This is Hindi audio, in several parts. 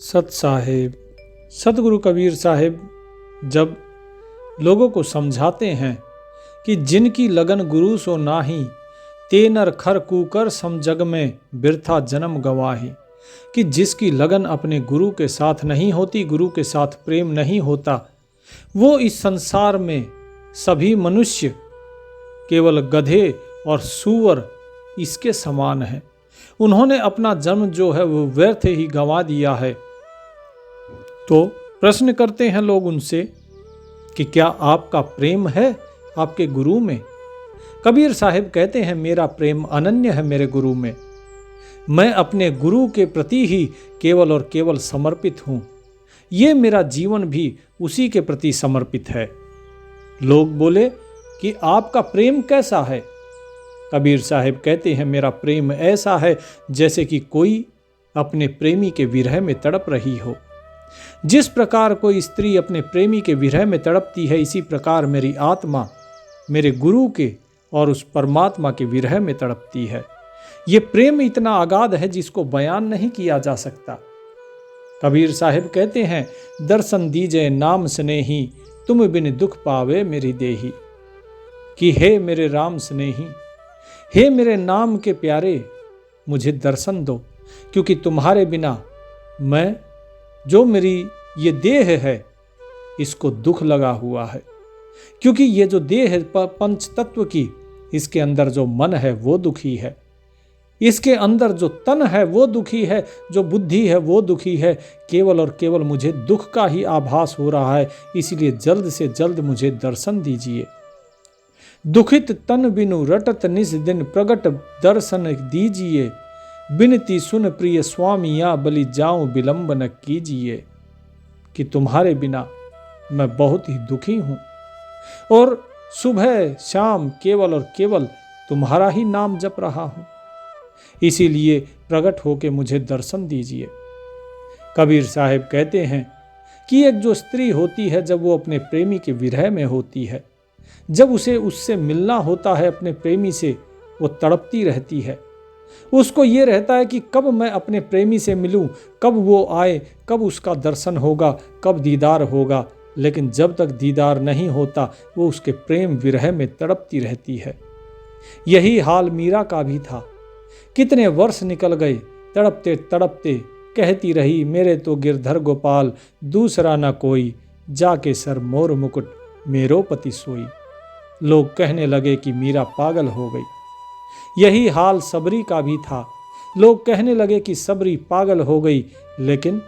सत साहेब सतगुरु कबीर साहेब जब लोगों को समझाते हैं कि जिनकी लगन गुरु सो नाही, ते नर खर कूकर सम जग में बिरथा जन्म गवाही। कि जिसकी लगन अपने गुरु के साथ नहीं होती, गुरु के साथ प्रेम नहीं होता, वो इस संसार में सभी मनुष्य केवल गधे और सूअर इसके समान है। उन्होंने अपना जन्म जो है वो व्यर्थ ही गंवा दिया है। तो प्रश्न करते हैं लोग उनसे कि क्या आपका प्रेम है आपके गुरु में? कबीर साहिब कहते हैं, मेरा प्रेम अनन्य है मेरे गुरु में। मैं अपने गुरु के प्रति ही केवल और केवल समर्पित हूं। ये मेरा जीवन भी उसी के प्रति समर्पित है। लोग बोले कि आपका प्रेम कैसा है? कबीर साहिब कहते हैं, मेरा प्रेम ऐसा है जैसे कि कोई अपने प्रेमी के विरह में तड़प रही हो। जिस प्रकार कोई स्त्री अपने प्रेमी के विरह में तड़पती है, इसी प्रकार मेरी आत्मा मेरे गुरु के और उस परमात्मा के विरह में तड़पती है। ये प्रेम इतना अगाध है जिसको बयान नहीं किया जा सकता। कबीर साहिब कहते हैं, दर्शन दीजे नाम स्नेही, तुम बिन दुख पावे मेरी देही। कि हे मेरे राम स्नेही, हे मेरे नाम के प्यारे, मुझे दर्शन दो, क्योंकि तुम्हारे बिना मैं, जो मेरी ये देह है, इसको दुख लगा हुआ है। क्योंकि ये जो देह है पंच तत्व की, इसके अंदर जो मन है वो दुखी है, इसके अंदर जो तन है वो दुखी है, जो बुद्धि है वो दुखी है। केवल और केवल मुझे दुख का ही आभास हो रहा है, इसलिए जल्द से जल्द मुझे दर्शन दीजिए। दुखित तन बिनु रटत निस दिन, प्रगट दर्शन दीजिए। बिनती सुन प्रिय स्वामी, या बलि जाऊं विलंब न कीजिए। कि तुम्हारे बिना मैं बहुत ही दुखी हूं और सुबह शाम केवल और केवल तुम्हारा ही नाम जप रहा हूं, इसीलिए प्रकट होके मुझे दर्शन दीजिए। कबीर साहिब कहते हैं कि एक जो स्त्री होती है, जब वो अपने प्रेमी के विरह में होती है, जब उसे उससे मिलना होता है अपने प्रेमी से, वो तड़पती रहती है। उसको ये रहता है कि कब मैं अपने प्रेमी से मिलूं, कब वो आए, कब उसका दर्शन होगा, कब दीदार होगा। लेकिन जब तक दीदार नहीं होता, वो उसके प्रेम विरह में तड़पती रहती है। यही हाल मीरा का भी था। कितने वर्ष निकल गए, तड़पते तड़पते कहती रही, मेरे तो गिरधर गोपाल दूसरा न कोई, जाके सर मोर मुकुट मेरो पति सोई। लोग कहने लगे कि मीरा पागल हो गई। यही हाल सबरी का भी था। लोग कहने लगे कि सबरी पागल हो गई। लेकिन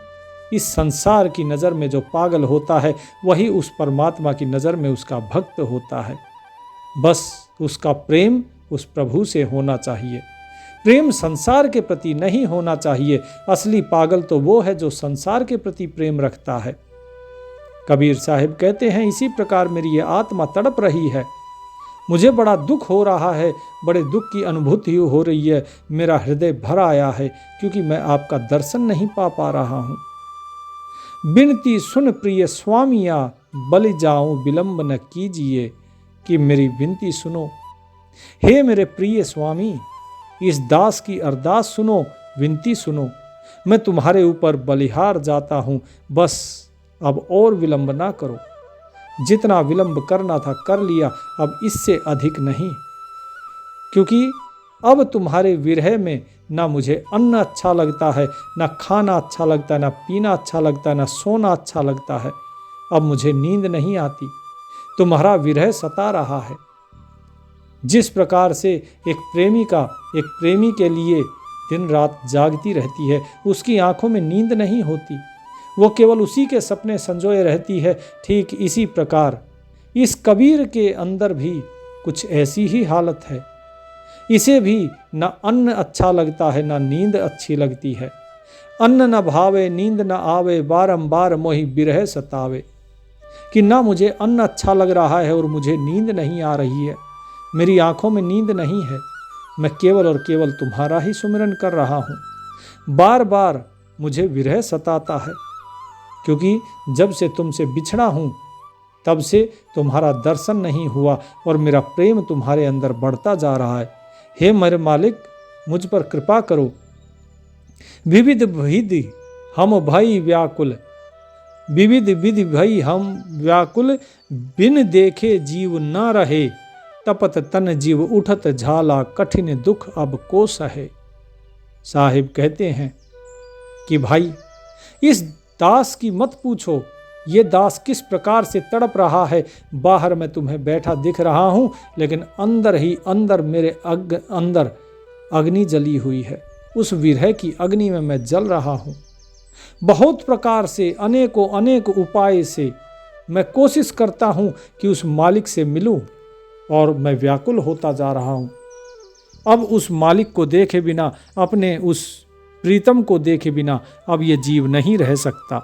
इस संसार की नज़र में जो पागल होता है, वही उस परमात्मा की नज़र में उसका भक्त होता है। बस उसका प्रेम उस प्रभु से होना चाहिए। प्रेम संसार के प्रति नहीं होना चाहिए। असली पागल तो वो है जो संसार के प्रति प्रेम रखता है। कबीर साहिब कहते हैं, इसी प्रकार मेरी ये आत्मा तड़प रही है। मुझे बड़ा दुख हो रहा है, बड़े दुख की अनुभूति हो रही है। मेरा हृदय भर आया है, क्योंकि मैं आपका दर्शन नहीं पा रहा हूँ। बिनती सुन प्रिय स्वामिया, बलि जाऊं विलंब न कीजिए। कि मेरी विनती सुनो, हे मेरे प्रिय स्वामी, इस दास की अरदास सुनो, विनती सुनो। मैं तुम्हारे ऊपर बलिहार जाता हूँ, बस अब और विलंब ना करो। जितना विलंब करना था कर लिया, अब इससे अधिक नहीं। क्योंकि अब तुम्हारे विरह में ना मुझे अन्न अच्छा लगता है, ना खाना अच्छा लगता है, ना पीना अच्छा लगता है, ना सोना अच्छा लगता है। अब मुझे नींद नहीं आती, तुम्हारा विरह सता रहा है। जिस प्रकार से एक प्रेमिका एक प्रेमी के लिए दिन रात जागती रहती है, उसकी आंखों में नींद नहीं होती, वो केवल उसी के सपने संजोए रहती है। ठीक इसी प्रकार इस कबीर के अंदर भी कुछ ऐसी ही हालत है। इसे भी न अन्न अच्छा लगता है, न नींद अच्छी लगती है। अन्न न भावे नींद न आवे, बारंबार मोहि बिरह सतावे। कि ना मुझे अन्न अच्छा लग रहा है और मुझे नींद नहीं आ रही है, मेरी आंखों में नींद नहीं है। मैं केवल और केवल तुम्हारा ही सुमिरन कर रहा हूँ। बार बार मुझे विरह सताता है, क्योंकि जब से तुमसे बिछड़ा हूँ, तब से तुम्हारा दर्शन नहीं हुआ और मेरा प्रेम तुम्हारे अंदर बढ़ता जा रहा है। हे मेरे मालिक, मुझ पर कृपा करो। विविध विधि हम भई व्याकुल, विविध विधि भई हम व्याकुल, बिन देखे जीव न रहे, तपत तन जीव उठत झाला, कठिन दुख अब को सहे। साहिब कहते हैं कि भाई इस दास की मत पूछो, ये दास किस प्रकार से तड़प रहा है। बाहर मैं तुम्हें बैठा दिख रहा हूं, लेकिन अंदर ही अंदर मेरे अंदर अग्नि जली हुई है। उस विरह की अग्नि में मैं जल रहा हूं। बहुत प्रकार से अनेकों अनेक उपाय से मैं कोशिश करता हूं कि उस मालिक से मिलूं, और मैं व्याकुल होता जा रहा हूं। अब उस मालिक को देखे बिना, अपने उस प्रीतम को देखे बिना अब ये जीव नहीं रह सकता।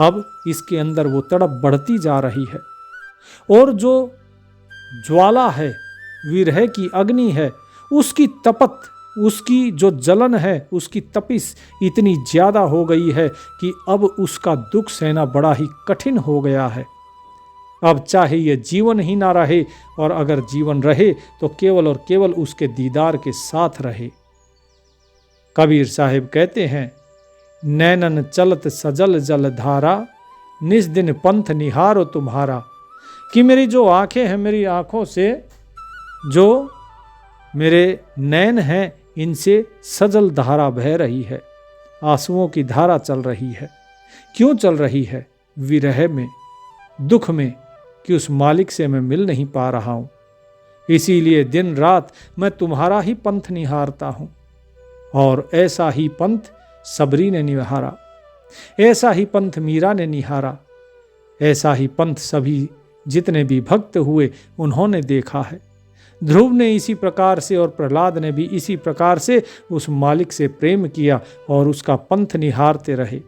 अब इसके अंदर वो तड़प बढ़ती जा रही है, और जो ज्वाला है, विरह की अग्नि है, उसकी तपत, उसकी जो जलन है, उसकी तपिश इतनी ज्यादा हो गई है कि अब उसका दुख सहना बड़ा ही कठिन हो गया है। अब चाहे ये जीवन ही ना रहे, और अगर जीवन रहे तो केवल और केवल उसके दीदार के साथ रहे। कबीर साहिब कहते हैं, नैनन चलत सजल जल धारा, निस दिन पंथ निहारो तुम्हारा। कि मेरी जो आंखें हैं, मेरी आंखों से जो मेरे नैन हैं, इनसे सजल धारा बह रही है, आंसुओं की धारा चल रही है। क्यों चल रही है? विरह में, दुख में, कि उस मालिक से मैं मिल नहीं पा रहा हूं। इसीलिए दिन रात मैं तुम्हारा ही पंथ निहारता हूं। और ऐसा ही पंथ सबरी ने निहारा, ऐसा ही पंथ मीरा ने निहारा, ऐसा ही पंथ सभी जितने भी भक्त हुए उन्होंने देखा है। ध्रुव ने इसी प्रकार से और प्रहलाद ने भी इसी प्रकार से उस मालिक से प्रेम किया और उसका पंथ निहारते रहे।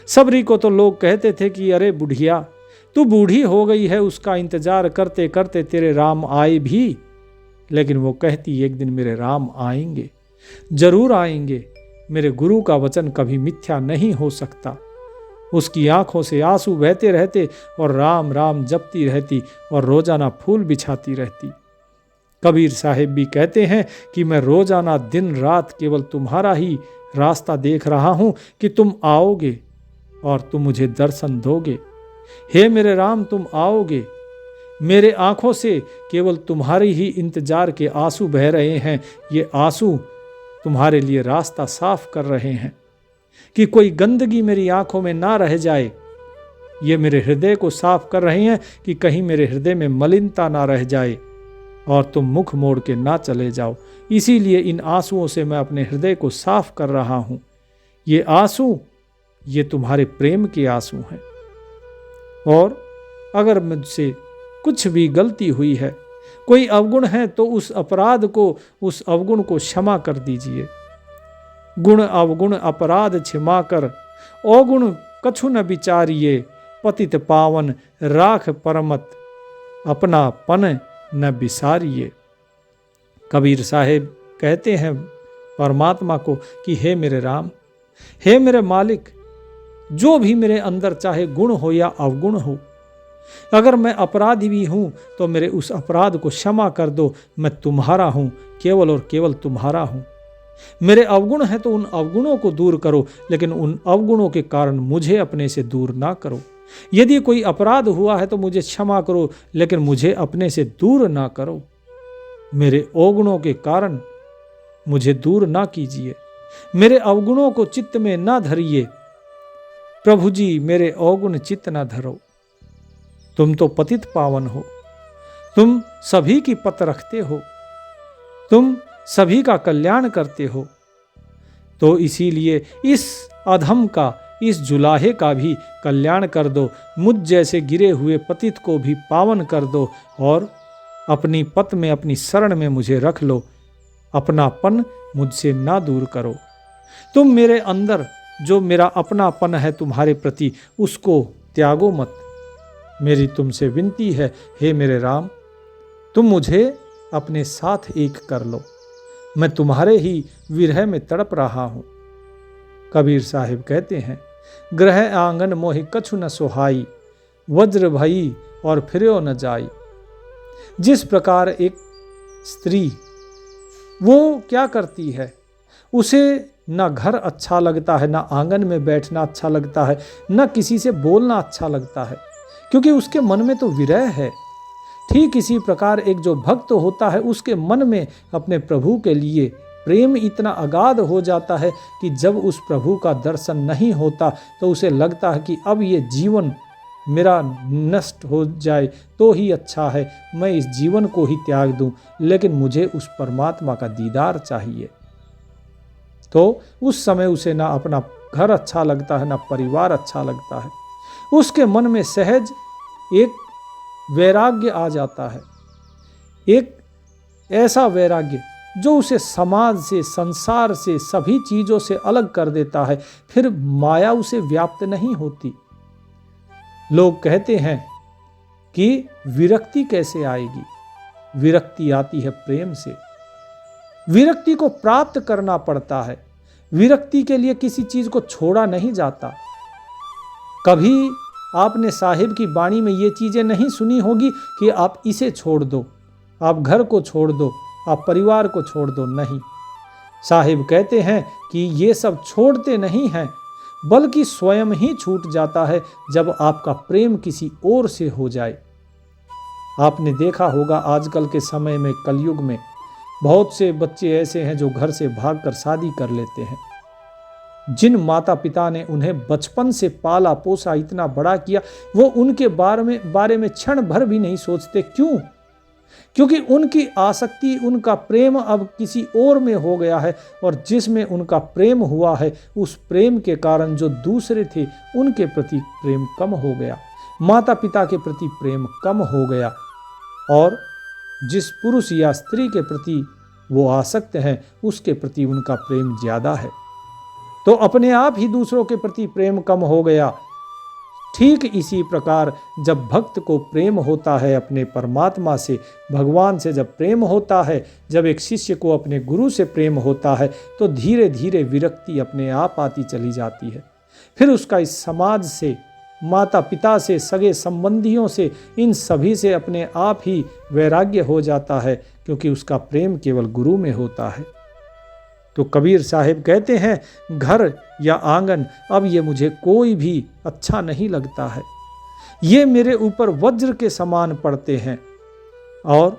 सबरी को तो लोग कहते थे कि अरे बुढ़िया, तू बूढ़ी हो गई है, उसका इंतजार करते करते तेरे राम आए भी। लेकिन वो कहती, एक दिन मेरे राम आएंगे, जरूर आएंगे। मेरे गुरु का वचन कभी मिथ्या नहीं हो सकता। उसकी आंखों से आंसू बहते रहते और राम राम जपती रहती और रोजाना फूल बिछाती रहती। कबीर साहिब भी कहते हैं कि मैं रोजाना दिन रात केवल तुम्हारा ही रास्ता देख रहा हूं कि तुम आओगे और तुम मुझे दर्शन दोगे। हे मेरे राम, तुम आओगे। मेरे आंखों से केवल तुम्हारी ही इंतजार के आंसू बह रहे हैं। ये आंसू तुम्हारे लिए रास्ता साफ कर रहे हैं कि कोई गंदगी मेरी आंखों में ना रह जाए। ये मेरे हृदय को साफ कर रहे हैं कि कहीं मेरे हृदय में मलिनता ना रह जाए और तुम मुख मोड़ के ना चले जाओ। इसीलिए इन आंसुओं से मैं अपने हृदय को साफ कर रहा हूं। ये आंसू, ये तुम्हारे प्रेम के आंसू हैं। और अगर मुझसे कुछ भी गलती हुई है, कोई अवगुण है, तो उस अपराध को, उस अवगुण को क्षमा कर दीजिए। गुण अवगुण अपराध क्षमा कर, अवगुण कछु न विचारिए। पतित पावन राख परमत, अपना पन न बिसारिए। कबीर साहिब कहते हैं परमात्मा को कि हे मेरे राम, हे मेरे मालिक, जो भी मेरे अंदर चाहे गुण हो या अवगुण हो, अगर मैं अपराधी भी हूं तो मेरे उस अपराध को क्षमा कर दो। मैं तुम्हारा हूं, केवल और केवल तुम्हारा हूं। मेरे अवगुण हैं तो उन अवगुणों को दूर करो, लेकिन उन अवगुणों के कारण मुझे अपने से दूर ना करो। यदि कोई अपराध हुआ है तो मुझे क्षमा करो, लेकिन मुझे अपने से दूर ना करो। मेरे अवगुणों के कारण मुझे दूर ना कीजिए, मेरे अवगुणों को चित्त में ना धरिए। प्रभु जी, मेरे अवगुण चित्त ना धरो। तुम तो पतित पावन हो, तुम सभी की पत रखते हो, तुम सभी का कल्याण करते हो। तो इसीलिए इस अधम का, इस जुलाहे का भी कल्याण कर दो। मुझ जैसे गिरे हुए पतित को भी पावन कर दो और अपनी पत में, अपनी शरण में मुझे रख लो। अपनापन मुझसे ना दूर करो। तुम मेरे अंदर जो मेरा अपनापन है तुम्हारे प्रति, उसको त्यागो मत। मेरी तुमसे विनती है, हे मेरे राम, तुम मुझे अपने साथ एक कर लो। मैं तुम्हारे ही विरह में तड़प रहा हूं। कबीर साहिब कहते हैं, ग्रह आंगन मोहि कछु न सुहाई, वज्र भई और फिर्यो न जाई। जिस प्रकार एक स्त्री, वो क्या करती है, उसे ना घर अच्छा लगता है, ना आंगन में बैठना अच्छा लगता है, ना किसी से बोलना अच्छा लगता है, क्योंकि उसके मन में तो विरह है। ठीक इसी प्रकार एक जो भक्त होता है उसके मन में अपने प्रभु के लिए प्रेम इतना अगाध हो जाता है कि जब उस प्रभु का दर्शन नहीं होता तो उसे लगता है कि अब ये जीवन मेरा नष्ट हो जाए तो ही अच्छा है, मैं इस जीवन को ही त्याग दूं, लेकिन मुझे उस परमात्मा का दीदार चाहिए। तो उस समय उसे ना अपना घर अच्छा लगता है, ना परिवार अच्छा लगता है। उसके मन में सहज एक वैराग्य आ जाता है, एक ऐसा वैराग्य जो उसे समाज से, संसार से, सभी चीज़ों से अलग कर देता है। फिर माया उसे व्याप्त नहीं होती। लोग कहते हैं कि विरक्ति कैसे आएगी? विरक्ति आती है प्रेम से। विरक्ति को प्राप्त करना पड़ता है। विरक्ति के लिए किसी चीज़ को छोड़ा नहीं जाता। कभी आपने साहिब की वाणी में ये चीज़ें नहीं सुनी होगी कि आप इसे छोड़ दो, आप घर को छोड़ दो, आप परिवार को छोड़ दो। नहीं, साहिब कहते हैं कि ये सब छोड़ते नहीं हैं, बल्कि स्वयं ही छूट जाता है जब आपका प्रेम किसी और से हो जाए। आपने देखा होगा आजकल के समय में, कलयुग में, बहुत से बच्चे ऐसे हैं जो घर से भागकर शादी कर लेते हैं। जिन माता पिता ने उन्हें बचपन से पाला पोसा, इतना बड़ा किया, वो उनके बारे में क्षण भर भी नहीं सोचते। क्यों? क्योंकि उनकी आसक्ति, उनका प्रेम अब किसी और में हो गया है, और जिसमें उनका प्रेम हुआ है उस प्रेम के कारण जो दूसरे थे उनके प्रति प्रेम कम हो गया, माता पिता के प्रति प्रेम कम हो गया, और जिस पुरुष या स्त्री के प्रति वो आसक्त हैं उसके प्रति उनका प्रेम ज़्यादा है। तो अपने आप ही दूसरों के प्रति प्रेम कम हो गया। ठीक इसी प्रकार जब भक्त को प्रेम होता है अपने परमात्मा से, भगवान से जब प्रेम होता है, जब एक शिष्य को अपने गुरु से प्रेम होता है, तो धीरे धीरे विरक्ति अपने आप आती चली जाती है। फिर उसका इस समाज से, माता पिता से, सगे संबंधियों से, इन सभी से अपने आप ही वैराग्य हो जाता है, क्योंकि उसका प्रेम केवल गुरु में होता है। तो कबीर साहिब कहते हैं, घर या आंगन अब ये मुझे कोई भी अच्छा नहीं लगता है, ये मेरे ऊपर वज्र के समान पड़ते हैं, और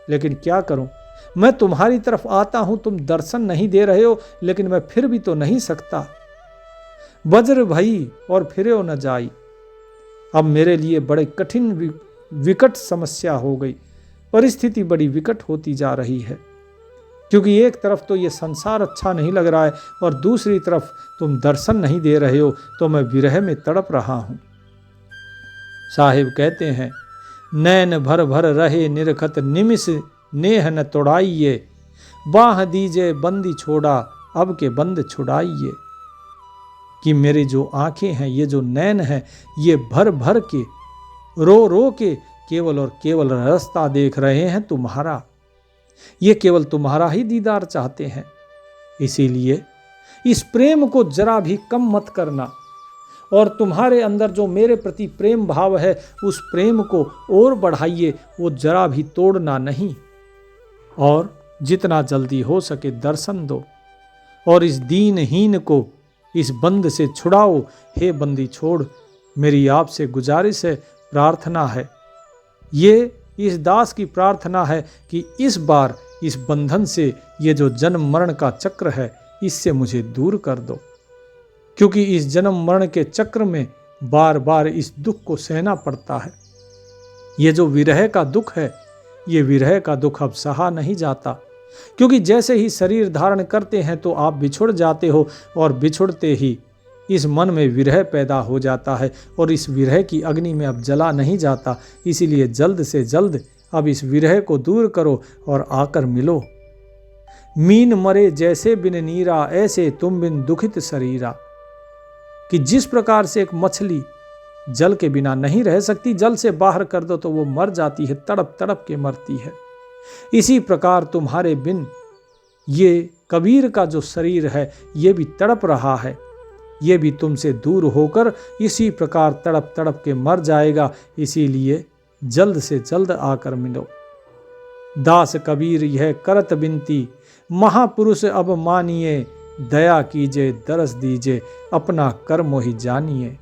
लेकिन क्या करूं, मैं तुम्हारी तरफ आता हूं, तुम दर्शन नहीं दे रहे हो, लेकिन मैं फिर भी तो नहीं सकता। वज्र भई और फिरे न जाई। अब मेरे लिए बड़े कठिन विकट समस्या हो गई, परिस्थिति बड़ी विकट होती जा रही है, क्योंकि एक तरफ तो ये संसार अच्छा नहीं लग रहा है और दूसरी तरफ तुम दर्शन नहीं दे रहे हो, तो मैं विरह में तड़प रहा हूं। साहिब कहते हैं, नैन भर भर रहे निरखत निमिष नेह न तोड़ाइए, बाह दीजे बंदी छोड़ा अब के बंद छुड़ाइए। कि मेरी जो आंखें हैं, ये जो नैन हैं, ये भर भर के, रो रो के केवल और केवल रास्ता देख रहे हैं तुम्हारा। ये केवल तुम्हारा ही दीदार चाहते हैं। इसीलिए इस प्रेम को जरा भी कम मत करना, और तुम्हारे अंदर जो मेरे प्रति प्रेम भाव है उस प्रेम को और बढ़ाइए, वो जरा भी तोड़ना नहीं, और जितना जल्दी हो सके दर्शन दो, और इस दीनहीन को इस बंद से छुड़ाओ। हे बंदी छोड़, मेरी आपसे गुजारिश है, प्रार्थना है, ये इस दास की प्रार्थना है कि इस बार इस बंधन से, ये जो जन्म मरण का चक्र है, इससे मुझे दूर कर दो, क्योंकि इस जन्म मरण के चक्र में बार बार इस दुख को सहना पड़ता है। ये जो विरह का दुख है, ये विरह का दुख अब सहा नहीं जाता, क्योंकि जैसे ही शरीर धारण करते हैं तो आप बिछुड़ जाते हो, और बिछुड़ते ही इस मन में विरह पैदा हो जाता है, और इस विरह की अग्नि में अब जला नहीं जाता। इसीलिए जल्द से जल्द अब इस विरह को दूर करो और आकर मिलो। मीन मरे जैसे बिन नीरा, ऐसे तुम बिन दुखित शरीरा। कि जिस प्रकार से एक मछली जल के बिना नहीं रह सकती, जल से बाहर कर दो तो वो मर जाती है, तड़प तड़प के मरती है, इसी प्रकार तुम्हारे बिन ये कबीर का जो शरीर है ये भी तड़प रहा है, ये भी तुमसे दूर होकर इसी प्रकार तड़प तड़प के मर जाएगा। इसीलिए जल्द से जल्द आकर मिलो। दास कबीर यह करत बिनती, महापुरुष अब मानिए, दया कीजिए, दरस दीजिए, अपना कर्म ही जानिए।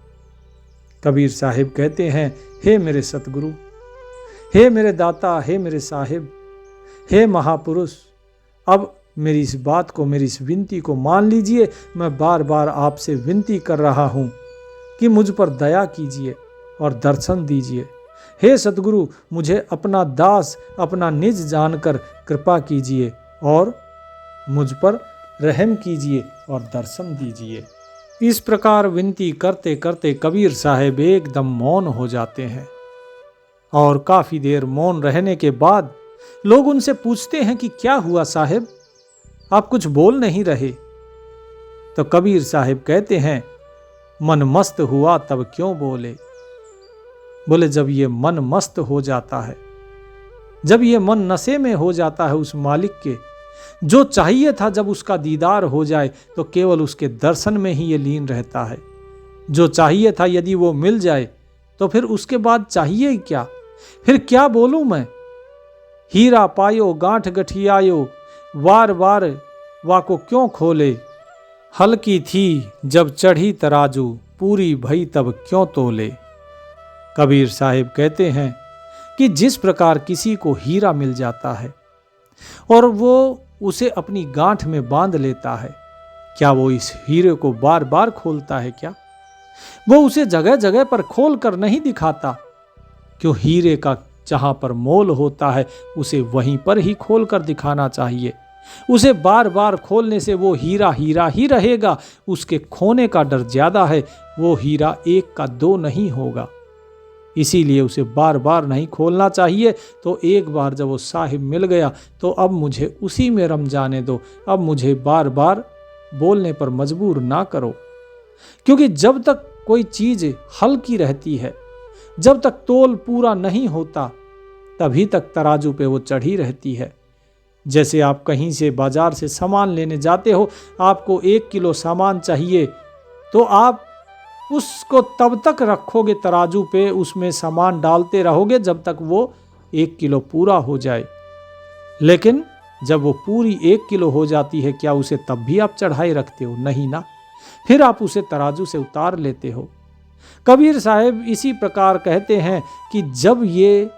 कबीर साहिब कहते हैं, हे मेरे सतगुरु, हे मेरे दाता, हे मेरे साहिब, हे महापुरुष, अब मेरी इस बात को, मेरी इस विनती को मान लीजिए। मैं बार बार आपसे विनती कर रहा हूँ कि मुझ पर दया कीजिए और दर्शन दीजिए। हे सतगुरु, मुझे अपना दास, अपना निज जानकर कृपा कीजिए और मुझ पर रहम कीजिए और दर्शन दीजिए। इस प्रकार विनती करते करते कबीर साहिब एकदम मौन हो जाते हैं और काफ़ी देर मौन रहने के बाद लोग उनसे पूछते हैं कि क्या हुआ साहिब, आप कुछ बोल नहीं रहे। तो कबीर साहिब कहते हैं, मन मस्त हुआ तब क्यों बोले। बोले, जब ये मन मस्त हो जाता है, जब ये मन नशे में हो जाता है उस मालिक के, जो चाहिए था जब उसका दीदार हो जाए तो केवल उसके दर्शन में ही ये लीन रहता है। जो चाहिए था यदि वो मिल जाए तो फिर उसके बाद चाहिए ही क्या। फिर क्या बोलूं मैं। हीरा पायो गांठ गठियायो, वार वार वाको क्यों खोले। हल्की थी जब चढ़ी तराजू, पूरी भई तब क्यों तोले। कबीर साहिब कहते हैं कि जिस प्रकार किसी को हीरा मिल जाता है और वो उसे अपनी गांठ में बांध लेता है, क्या वो इस हीरे को बार बार खोलता है क्या। वो उसे जगह जगह पर खोल कर नहीं दिखाता। क्यों, हीरे का जहां पर मोल होता है उसे वहीं पर ही खोल कर दिखाना चाहिए। उसे बार बार खोलने से वो हीरा हीरा ही रहेगा, उसके खोने का डर ज्यादा है। वो हीरा एक का दो नहीं होगा, इसीलिए उसे बार बार नहीं खोलना चाहिए। तो एक बार जब वो साहिब मिल गया तो अब मुझे उसी में रम जाने दो, अब मुझे बार बार बोलने पर मजबूर ना करो। क्योंकि जब तक कोई चीज हल्की रहती है, जब तक तोल पूरा नहीं होता, तभी तक तराजू पे वो चढ़ी रहती है। जैसे आप कहीं से बाजार से सामान लेने जाते हो, आपको 1 किलो सामान चाहिए, तो आप उसको तब तक रखोगे तराजू पे, उसमें सामान डालते रहोगे जब तक वो 1 किलो पूरा हो जाए। लेकिन जब वो पूरी 1 किलो हो जाती है, क्या उसे तब भी आप चढ़ाए रखते हो? नहीं ना, फिर आप उसे तराजू से उतार लेते हो। कबीर साहिब इसी प्रकार कहते हैं कि जब ये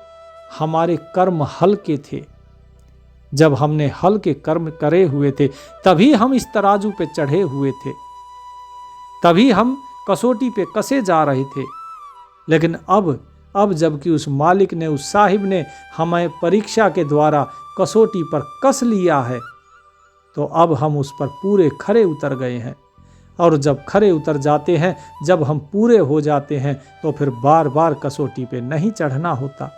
हमारे कर्म हल्के थे, जब हमने हल्के कर्म करे हुए थे, तभी हम इस तराजू पे चढ़े हुए थे, तभी हम कसौटी पे कसे जा रहे थे। लेकिन अब जबकि उस मालिक ने, उस साहिब ने हमें परीक्षा के द्वारा कसौटी पर कस लिया है, तो अब हम उस पर पूरे खरे उतर गए हैं। और जब खरे उतर जाते हैं, जब हम पूरे हो जाते हैं, तो फिर बार बार कसौटी पे नहीं चढ़ना होता,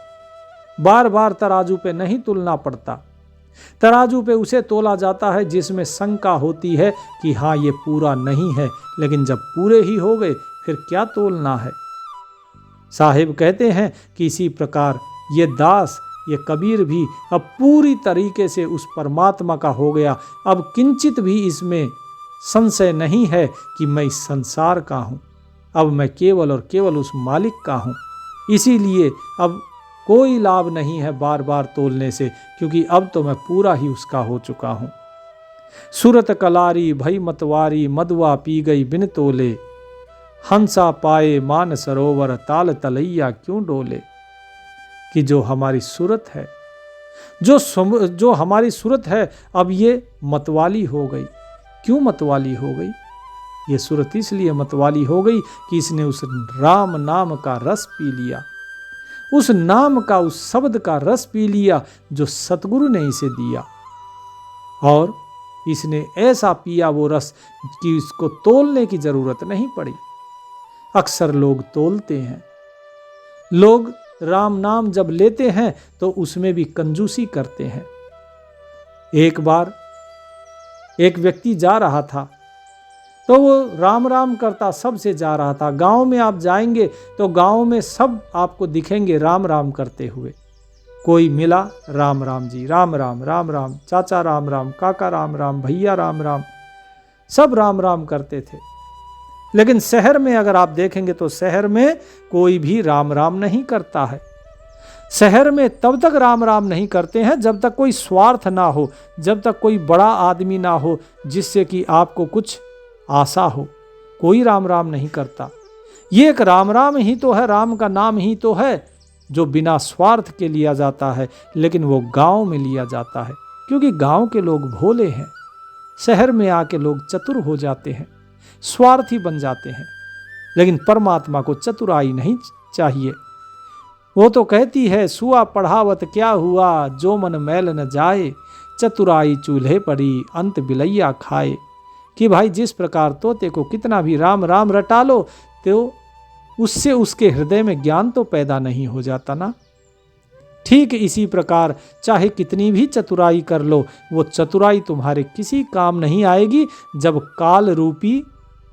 बार बार तराजू पे नहीं तुलना पड़ता। तराजू पे उसे तोला जाता है जिसमें शंका होती है कि हाँ ये पूरा नहीं है, लेकिन जब पूरे ही हो गए फिर क्या तोलना है। साहिब कहते हैं कि इसी प्रकार ये दास, ये कबीर भी अब पूरी तरीके से उस परमात्मा का हो गया। अब किंचित भी इसमें संशय नहीं है कि मैं इस संसार का हूँ, अब मैं केवल और केवल उस मालिक का हूँ। इसीलिए अब कोई लाभ नहीं है बार बार तोलने से, क्योंकि अब तो मैं पूरा ही उसका हो चुका हूँ। सूरत कलारी भई मतवारी, मदवा पी गई बिन तोले, हंसा पाए मान सरोवर, ताल तलैया क्यों डोले। कि जो हमारी सूरत है, जो हमारी सूरत है, अब ये मतवाली हो गई। क्यों मतवाली हो गई? ये सूरत इसलिए मतवाली हो गई कि इसने उस राम नाम का रस पी लिया, उस नाम का, उस शब्द का रस पी लिया जो सतगुरु ने इसे दिया। और इसने ऐसा पिया वो रस कि इसको तोलने की जरूरत नहीं पड़ी। अक्सर लोग तोलते हैं, लोग राम नाम जब लेते हैं तो उसमें भी कंजूसी करते हैं। एक बार एक व्यक्ति जा रहा था, तो वो राम राम करता सबसे जा रहा था। गांव में आप जाएंगे तो गांव में सब आपको दिखेंगे राम राम करते हुए। कोई मिला, राम राम जी, राम राम, राम राम चाचा, राम राम काका, राम राम भैया, राम राम, सब राम राम करते थे। लेकिन शहर में अगर आप देखेंगे तो शहर में कोई भी राम राम नहीं करता है। शहर में तब तक राम राम नहीं करते हैं जब तक कोई स्वार्थ ना हो, जब तक कोई बड़ा आदमी ना हो जिससे कि आपको कुछ आशा हो, कोई राम राम नहीं करता। ये एक राम राम ही तो है, राम का नाम ही तो है जो बिना स्वार्थ के लिया जाता है, लेकिन वो गांव में लिया जाता है क्योंकि गांव के लोग भोले हैं। शहर में आके लोग चतुर हो जाते हैं, स्वार्थी बन जाते हैं, लेकिन परमात्मा को चतुराई नहीं चाहिए। वो तो कहती है, सुआ पढ़ावत क्या हुआ, जो मन मैल न जाए, चतुराई चूल्हे पड़ी अंत बिलैया खाए। कि भाई जिस प्रकार तोते को कितना भी राम राम रटा लो तो उससे उसके हृदय में ज्ञान तो पैदा नहीं हो जाता ना। ठीक इसी प्रकार चाहे कितनी भी चतुराई कर लो, वो चतुराई तुम्हारे किसी काम नहीं आएगी जब काल रूपी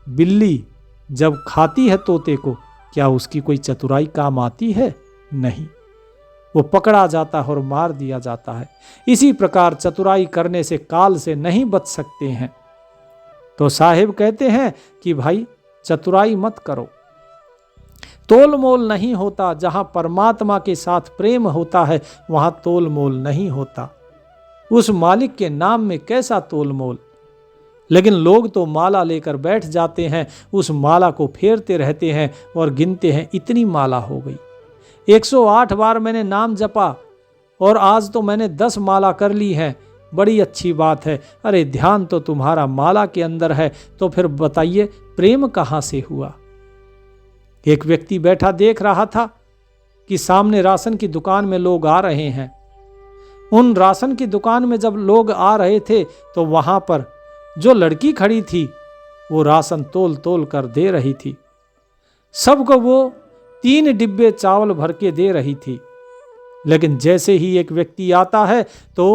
बिल्ली जब खाती है तोते को, क्या उसकी कोई चतुराई काम आती है? नहीं, वो पकड़ा जाता है और मार दिया जाता है। इसी प्रकार चतुराई करने से काल से नहीं बच सकते हैं। तो साहिब कहते हैं कि भाई चतुराई मत करो, तोल मोल नहीं होता। जहां परमात्मा के साथ प्रेम होता है वहां तोल मोल नहीं होता। उस मालिक के नाम में कैसा तोल मोल। लेकिन लोग तो माला लेकर बैठ जाते हैं, उस माला को फेरते रहते हैं और गिनते हैं इतनी माला हो गई, 108 बार मैंने नाम जपा और आज तो मैंने 10 माला कर ली है, बड़ी अच्छी बात है। अरे ध्यान तो तुम्हारा माला के अंदर है, तो फिर बताइए प्रेम कहाँ से हुआ। एक व्यक्ति बैठा देख रहा था कि सामने राशन की दुकान में लोग आ रहे हैं। उन राशन की दुकान में जब लोग आ रहे थे तो वहां पर जो लड़की खड़ी थी वो राशन तोल तोल कर दे रही थी। सबको वो 3 डिब्बे चावल भर के दे रही थी। लेकिन जैसे ही एक व्यक्ति आता है तो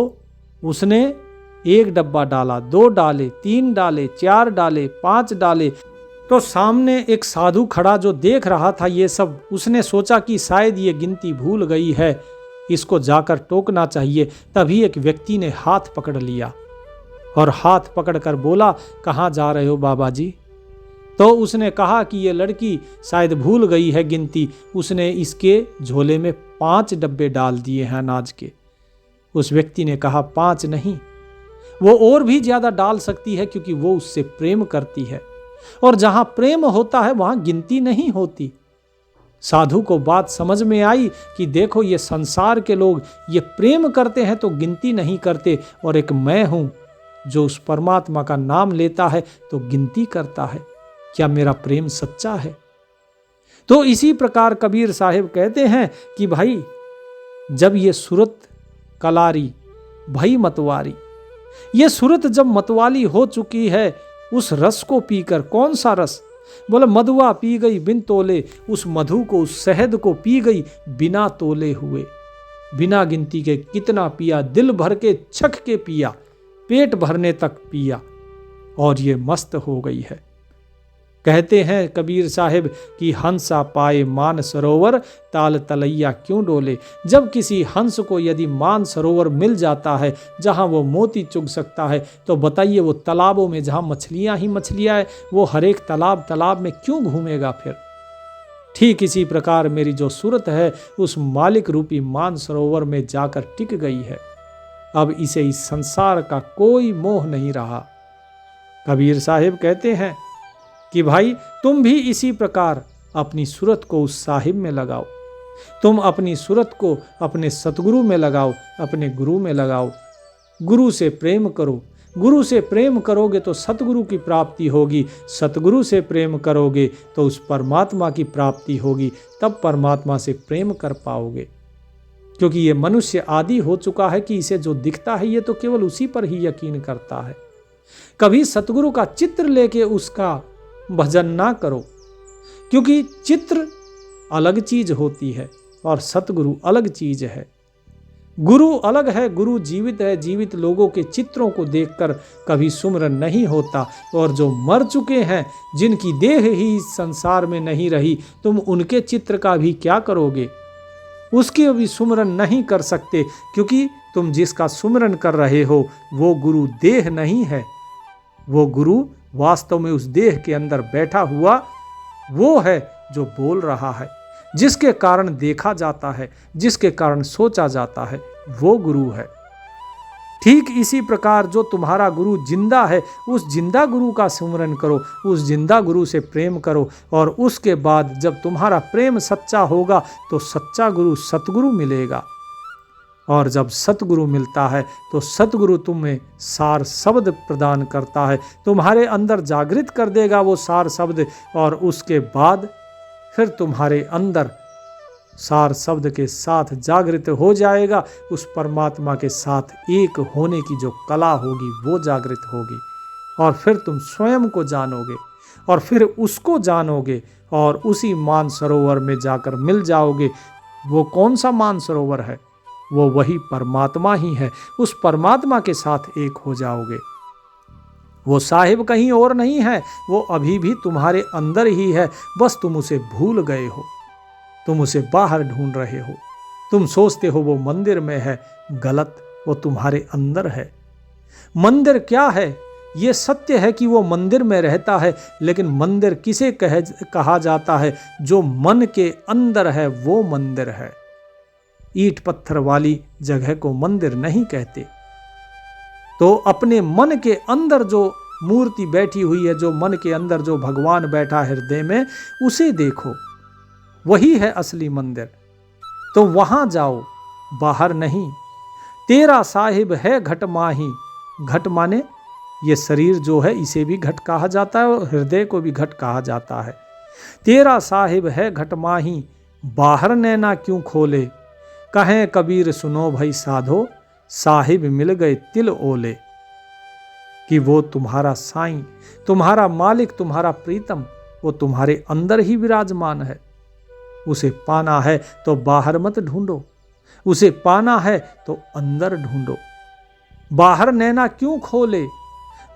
उसने 1 डब्बा डाला, 2 डाले, 3 डाले, 4 डाले, 5 डाले। तो सामने एक साधु खड़ा जो देख रहा था ये सब, उसने सोचा कि शायद ये गिनती भूल गई है, इसको जाकर टोकना चाहिए। तभी एक व्यक्ति ने हाथ पकड़ लिया और हाथ पकड़कर बोला, कहाँ जा रहे हो बाबा जी? तो उसने कहा कि ये लड़की शायद भूल गई है गिनती, उसने इसके झोले में 5 डब्बे डाल दिए हैं अनाज के। उस व्यक्ति ने कहा 5 नहीं, वो और भी ज्यादा डाल सकती है क्योंकि वो उससे प्रेम करती है, और जहां प्रेम होता है वहां गिनती नहीं होती। साधु को बात समझ में आई कि देखो ये संसार के लोग ये प्रेम करते हैं तो गिनती नहीं करते, और एक मैं हूं जो उस परमात्मा का नाम लेता है तो गिनती करता है। क्या मेरा प्रेम सच्चा है? तो इसी प्रकार कबीर साहिब कहते हैं कि भाई जब ये सूरत कलारी भई मतवारी, ये सूरत जब मतवाली हो चुकी है, उस रस को पीकर, कौन सा रस? बोले मधुआ पी गई बिन तोले, उस मधु को, उस शहद को पी गई बिना तोले हुए, बिना गिनती के कितना पिया, दिल भर के छक के पिया, पेट भरने तक पिया और ये मस्त हो गई है। कहते हैं कबीर साहिब कि हंसा पाए मान सरोवर, ताल तलैया क्यों डोले। जब किसी हंस को यदि मान सरोवर मिल जाता है जहां वो मोती चुग सकता है, तो बताइए वो तालाबों में जहां मछलियां ही मछलियां है, वो हर एक तालाब में क्यों घूमेगा फिर। ठीक इसी प्रकार मेरी जो सूरत है उस मालिक रूपी मान सरोवर में जाकर टिक गई है। अब इसे इस संसार का कोई मोह नहीं रहा। कबीर साहिब कहते हैं कि भाई तुम भी इसी प्रकार अपनी सूरत को उस साहिब में लगाओ, तुम अपनी सूरत को अपने सतगुरु में लगाओ, अपने गुरु में लगाओ। गुरु से प्रेम करो, गुरु से प्रेम करोगे तो सतगुरु की प्राप्ति होगी, सतगुरु से प्रेम करोगे तो उस परमात्मा की प्राप्ति होगी, तब परमात्मा से प्रेम कर पाओगे। क्योंकि ये मनुष्य आदि हो चुका है कि इसे जो दिखता है ये तो केवल उसी पर ही यकीन करता है। कभी सतगुरु का चित्र लेके उसका भजन ना करो, क्योंकि चित्र अलग चीज होती है और सतगुरु अलग चीज है। गुरु अलग है, गुरु जीवित है, जीवित लोगों के चित्रों को देखकर कभी सुमरन नहीं होता। और जो मर चुके हैं, जिनकी देह ही इस संसार में नहीं रही, तुम उनके चित्र का भी क्या करोगे? उसकी भी सुमरन नहीं कर सकते, क्योंकि तुम जिसका सुमरन कर रहे हो वो गुरु देह नहीं है, वो गुरु वास्तव में उस देह के अंदर बैठा हुआ वो है जो बोल रहा है, जिसके कारण देखा जाता है, जिसके कारण सोचा जाता है, वो गुरु है। ठीक इसी प्रकार जो तुम्हारा गुरु जिंदा है, उस जिंदा गुरु का स्मरण करो, उस जिंदा गुरु से प्रेम करो, और उसके बाद जब तुम्हारा प्रेम सच्चा होगा तो सच्चा गुरु सतगुरु मिलेगा। और जब सतगुरु मिलता है तो सतगुरु तुम्हें सार शब्द प्रदान करता है, तुम्हारे अंदर जागृत कर देगा वो सार शब्द, और उसके बाद फिर तुम्हारे अंदर सार शब्द के साथ जागृत हो जाएगा, उस परमात्मा के साथ एक होने की जो कला होगी वो जागृत होगी, और फिर तुम स्वयं को जानोगे, और फिर उसको जानोगे, और उसी मानसरोवर में जाकर मिल जाओगे। वो कौन सा मानसरोवर है? वो वही परमात्मा ही है। उस परमात्मा के साथ एक हो जाओगे। वो साहिब कहीं और नहीं है, वो अभी भी तुम्हारे अंदर ही है, बस तुम उसे भूल गए हो, तुम उसे बाहर ढूंढ रहे हो। तुम सोचते हो वो मंदिर में है, गलत, वो तुम्हारे अंदर है। मंदिर क्या है? ये सत्य है कि वो मंदिर में रहता है, लेकिन मंदिर किसे कहा जाता है? जो मन के अंदर है वो मंदिर है। ईंट पत्थर वाली जगह को मंदिर नहीं कहते। तो अपने मन के अंदर जो मूर्ति बैठी हुई है, जो मन के अंदर जो भगवान बैठा है हृदय में, उसे देखो, वही है असली मंदिर। तो वहां जाओ, बाहर नहीं। तेरा साहिब है घट माही। घट माने ये शरीर जो है इसे भी घट कहा जाता है, और हृदय को भी घट कहा जाता है। तेरा साहिब है घट माही, बाहर नैना क्यों खोले। कहें कबीर सुनो भाई साधो, साहिब मिल गए तिल ओले। कि वो तुम्हारा साईं, तुम्हारा मालिक, तुम्हारा प्रीतम, वो तुम्हारे अंदर ही विराजमान है। उसे पाना है तो बाहर मत ढूंढो, उसे पाना है तो अंदर ढूंढो। बाहर नैना क्यों खोले?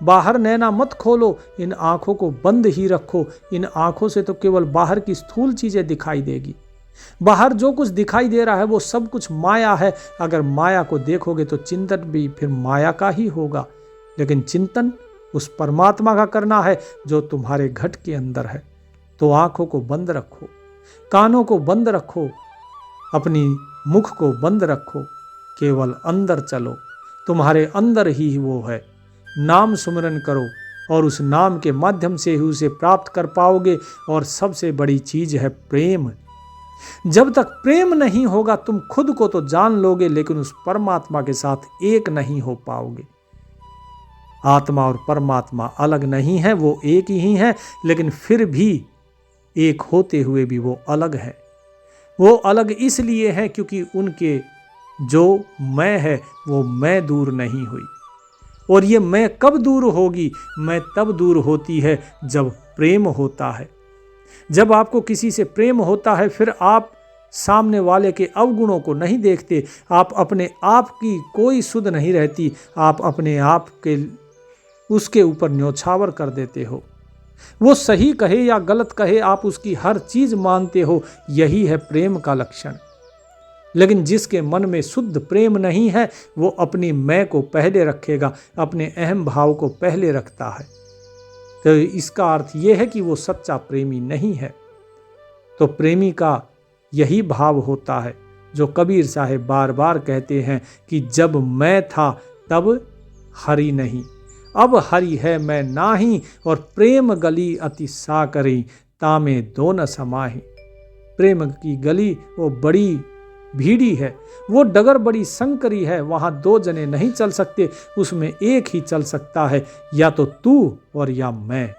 बाहर नैना मत खोलो, इन आंखों को बंद ही रखो। इन आंखों से तो केवल बाहर की स्थूल चीजें दिखाई देगी। बाहर जो कुछ दिखाई दे रहा है वो सब कुछ माया है। अगर माया को देखोगे तो चिंतन भी फिर माया का ही होगा, लेकिन चिंतन उस परमात्मा का करना है जो तुम्हारे घट के अंदर है। तो आंखों को बंद रखो, कानों को बंद रखो, अपनी मुख को बंद रखो, केवल अंदर चलो। तुम्हारे अंदर ही वो है। नाम सुमिरन करो, और उस नाम के माध्यम से ही उसे प्राप्त कर पाओगे। और सबसे बड़ी चीज है प्रेम। जब तक प्रेम नहीं होगा तुम खुद को तो जान लोगे, लेकिन उस परमात्मा के साथ एक नहीं हो पाओगे। आत्मा और परमात्मा अलग नहीं है, वो एक ही है, लेकिन फिर भी एक होते हुए भी वो अलग है। वो अलग इसलिए है क्योंकि उनके जो मैं है वो मैं दूर नहीं हुई। और ये मैं कब दूर होगी? मैं तब दूर होती है जब प्रेम होता है। जब आपको किसी से प्रेम होता है, फिर आप सामने वाले के अवगुणों को नहीं देखते, आप अपने आप की कोई सुध नहीं रहती, आप अपने आप के उसके ऊपर न्योछावर कर देते हो। वो सही कहे या गलत कहे, आप उसकी हर चीज मानते हो। यही है प्रेम का लक्षण। लेकिन जिसके मन में शुद्ध प्रेम नहीं है, वो अपनी मैं को पहले रखेगा, अपने अहम भाव को पहले रखता है। तो इसका अर्थ यह है कि वो सच्चा प्रेमी नहीं है। तो प्रेमी का यही भाव होता है जो कबीर साहब बार बार कहते हैं कि जब मैं था तब हरि नहीं, अब हरि है मैं नाही, और प्रेम गली अति साकरी, तामे दोन समाही। प्रेम की गली वो बड़ी भीड़ी है, वो डगर बड़ी संकरी है, वहां दो जने नहीं चल सकते, उसमें एक ही चल सकता है, या तो तू और या मैं।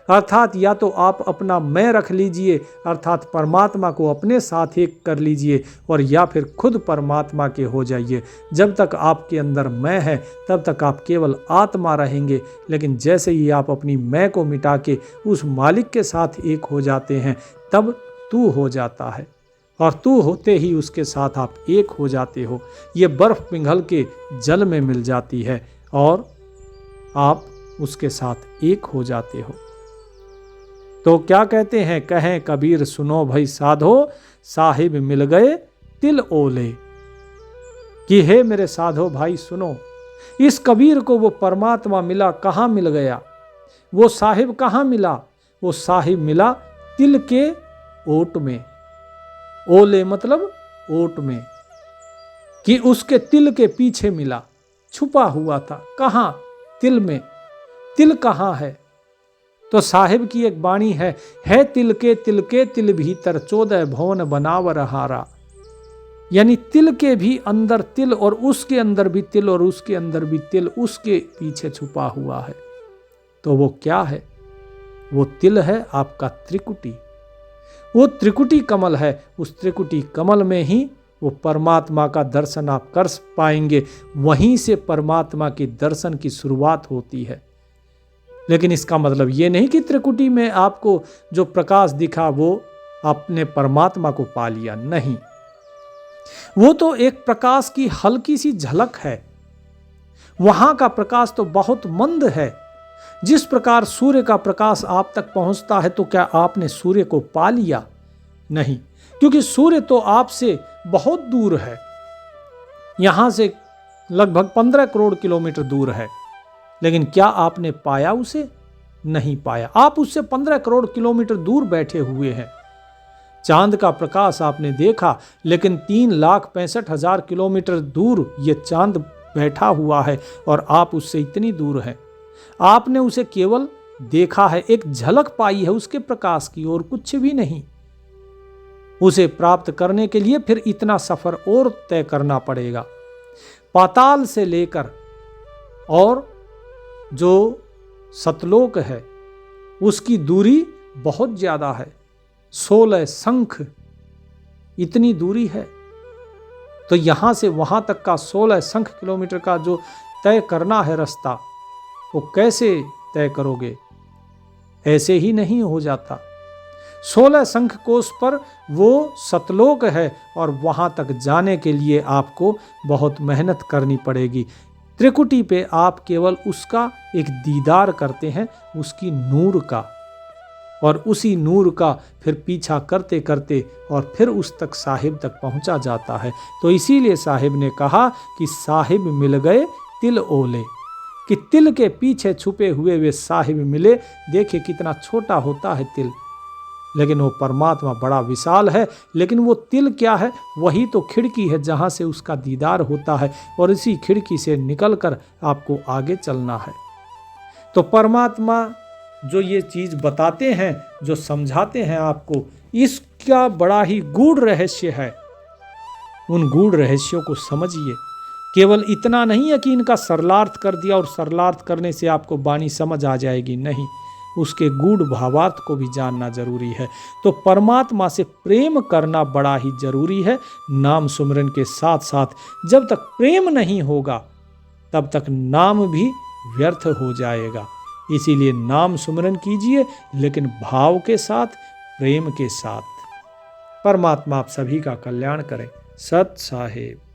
अर्थात या तो आप अपना मैं रख लीजिए, अर्थात परमात्मा को अपने साथ एक कर लीजिए, और या फिर खुद परमात्मा के हो जाइए। जब तक आपके अंदर मैं है तब तक आप केवल आत्मा रहेंगे, लेकिन जैसे ही आप अपनी मैं को मिटा के उस मालिक के साथ एक हो जाते हैं, तब तू हो जाता है, और तू होते ही उसके साथ आप एक हो जाते हो। ये बर्फ पिघल के जल में मिल जाती है और आप उसके साथ एक हो जाते हो। तो क्या कहते हैं? कहें कबीर सुनो भाई साधो, साहिब मिल गए तिल ओले। कि हे मेरे साधो भाई सुनो, इस कबीर को वो परमात्मा मिला, कहाँ मिल गया? वो साहिब कहाँ मिला? वो साहिब मिला तिल के ओट में। ओले मतलब ओट में, कि उसके तिल के पीछे मिला, छुपा हुआ था। कहाँ? तिल में। तिल कहाँ है? तो साहिब की एक वाणी है तिल के तिल भीतर 14 भवन बनावर हारा। यानी तिल के भी अंदर तिल, और उसके अंदर भी तिल, और उसके अंदर भी तिल, उसके पीछे छुपा हुआ है। तो वो क्या है? वो तिल है आपका त्रिकुटी। वो त्रिकुटी कमल है। उस त्रिकुटी कमल में ही वो परमात्मा का दर्शन आप कर पाएंगे। वहीं से परमात्मा के दर्शन की शुरुआत होती है। लेकिन इसका मतलब ये नहीं कि त्रिकुटी में आपको जो प्रकाश दिखा वो आपने परमात्मा को पा लिया। नहीं, वो तो एक प्रकाश की हल्की सी झलक है। वहां का प्रकाश तो बहुत मंद है। जिस प्रकार सूर्य का प्रकाश आप तक पहुंचता है, तो क्या आपने सूर्य को पा लिया? नहीं, क्योंकि सूर्य तो आपसे बहुत दूर है। यहां से लगभग 15 करोड़ किलोमीटर दूर है। लेकिन क्या आपने पाया उसे? नहीं पाया। आप उससे 15 करोड़ किलोमीटर दूर बैठे हुए हैं। चांद का प्रकाश आपने देखा, लेकिन 3,65,000 किलोमीटर दूर ये चांद बैठा हुआ है, और आप उससे इतनी दूर हैं। आपने उसे केवल देखा है, एक झलक पाई है उसके प्रकाश की, और कुछ भी नहीं। उसे प्राप्त करने के लिए फिर इतना सफर और तय करना पड़ेगा। पाताल से लेकर और जो सतलोक है उसकी दूरी बहुत ज्यादा है, 16 शंख इतनी दूरी है। तो यहां से वहां तक का 16 शंख किलोमीटर का जो तय करना है रास्ता, वो कैसे तय करोगे? ऐसे ही नहीं हो जाता। 16 शंख कोश पर वो सतलोक है, और वहां तक जाने के लिए आपको बहुत मेहनत करनी पड़ेगी। त्रिकुटी पे आप केवल उसका एक दीदार करते हैं, उसकी नूर का, और उसी नूर का फिर पीछा करते करते और फिर उस तक साहिब तक पहुंचा जाता है। तो इसीलिए साहिब ने कहा कि साहिब मिल गए तिल ओले, कि तिल के पीछे छुपे हुए वे साहिब मिले। देखिए कितना छोटा होता है तिल, लेकिन वो परमात्मा बड़ा विशाल है। लेकिन वो तिल क्या है? वही तो खिड़की है जहाँ से उसका दीदार होता है, और इसी खिड़की से निकलकर आपको आगे चलना है। तो परमात्मा जो ये चीज़ बताते हैं, जो समझाते हैं आपको, इसका बड़ा ही गूढ़ रहस्य है। उन गूढ़ रहस्यों को समझिए। केवल इतना नहीं है कि इनका सरलार्थ कर दिया और सरलार्थ करने से आपको वाणी समझ आ जाएगी, नहीं, उसके गूढ़ भावार्थ को भी जानना जरूरी है। तो परमात्मा से प्रेम करना बड़ा ही जरूरी है। नाम सुमरन के साथ साथ जब तक प्रेम नहीं होगा, तब तक नाम भी व्यर्थ हो जाएगा। इसीलिए नाम सुमरन कीजिए, लेकिन भाव के साथ, प्रेम के साथ। परमात्मा आप सभी का कल्याण करें। सत साहेब।